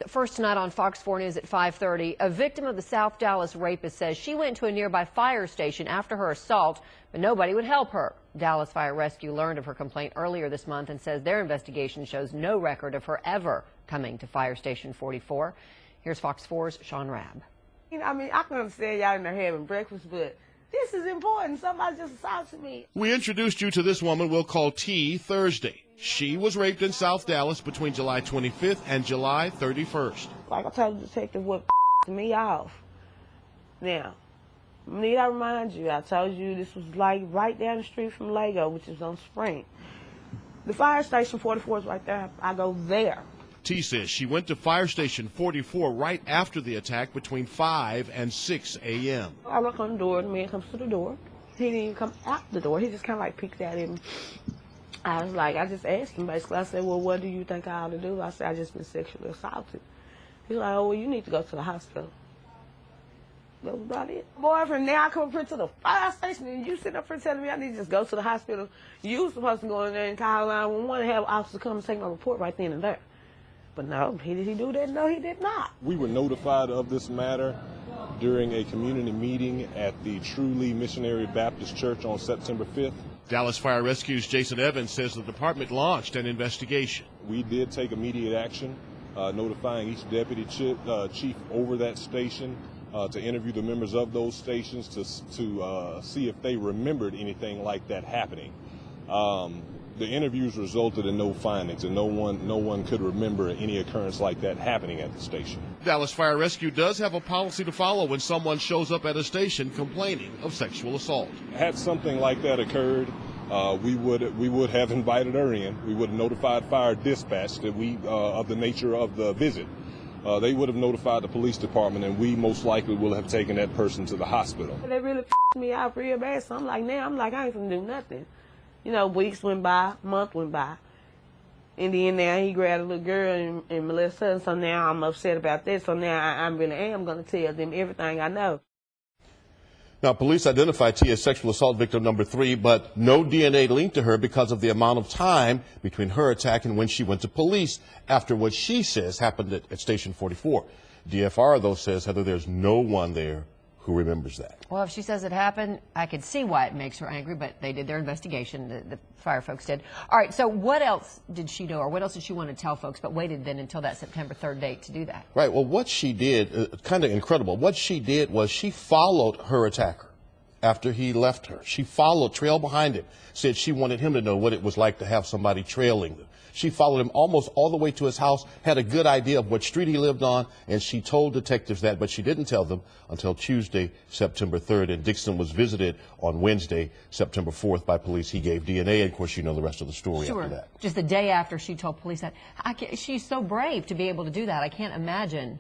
First tonight on Fox 4 News at 5:30, a victim of the South Dallas rapist says she went to a nearby fire station after her assault, but nobody would help her. Dallas Fire Rescue learned of her complaint earlier this month and says their investigation shows no record of her ever coming to Fire Station 44. Here's Fox 4's Sean Rabb. I mean, I can understand y'all in there having breakfast, but this is important. Somebody just assaulted me. We introduced you to this woman we'll call T Thursday. She was raped in South Dallas between July 25th and July 31st. Like I told the detective, what me off. Now, need I remind you, I told you this was like right down the street from Lego, which is on Spring. The fire station 44 is right there. I go there. T says she went to Fire Station 44 right after the attack between 5 and 6 a.m. I look on the door, the man comes to the door. He didn't even come out the door. He just kind of like peeked at him. I was like, I just asked him basically. I said, well, what do you think I ought to do? I said, I just been sexually assaulted. He's like, oh, well, you need to go to the hospital. That was about it. Boyfriend, now I come up here to the fire station and you sit up here telling me I need to just go to the hospital. You was supposed to go in there and call 911 and have officers come and take my report right then and there. But no, did he do that? No, he did not. We were notified of this matter during a community meeting at the Truly Missionary Baptist Church on September 5th. Dallas Fire Rescue's Jason Evans says the department launched an investigation. We did take immediate action, notifying each deputy chief over that station to interview the members of those stations to see if they remembered anything like that happening. The interviews resulted in no findings, and no one could remember any occurrence like that happening at the station. Dallas Fire Rescue does have a policy to follow when someone shows up at a station complaining of sexual assault. Had something like that occurred, we would have invited her in. We would have notified fire dispatch that of the nature of the visit. They would have notified the police department, and we most likely will have taken that person to the hospital. They really me out real bad, so I ain't gonna do nothing. You know, weeks went by, month went by. And then now he grabbed a little girl and molested her, so now I'm upset about that. So now I really am going to tell them everything I know. Now, police identified T as sexual assault victim number 3, but no DNA linked to her because of the amount of time between her attack and when she went to police after what she says happened at Station 44. DFR, though, says, Heather, there's no one there who remembers that. Well, if she says it happened, I could see why it makes her angry, but they did their investigation, the fire folks did. All right, so what else did she know, or what else did she want to tell folks, but waited then until that September 3rd date to do that? Right, well, what she did, kind of incredible, what she did was she followed her attacker after he left her. She trailed behind him, said she wanted him to know what it was like to have somebody trailing them. She followed him almost all the way to his house, had a good idea of what street he lived on, and she told detectives that, but she didn't tell them until Tuesday, September 3rd, and Dixon was visited on Wednesday, September 4th by police. He gave DNA, and of course you know the rest of the story after that. Just the day after she told police that. She's so brave to be able to do that. I can't imagine.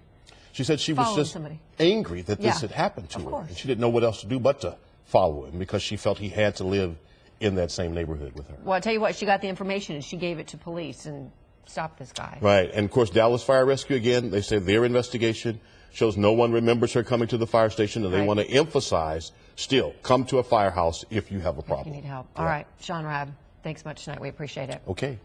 She said she was just angry that this had happened to her, and she didn't know what else to do but to follow him because she felt he had to live in that same neighborhood with her. Well, I'll tell you what, she got the information and she gave it to police and stopped this guy. Right, and of course Dallas Fire Rescue, again, they say their investigation shows no one remembers her coming to the fire station, and they want to emphasize, still, come to a firehouse if you have a problem. If you need help. All right, Sean Rabb, thanks much tonight. We appreciate it. Okay.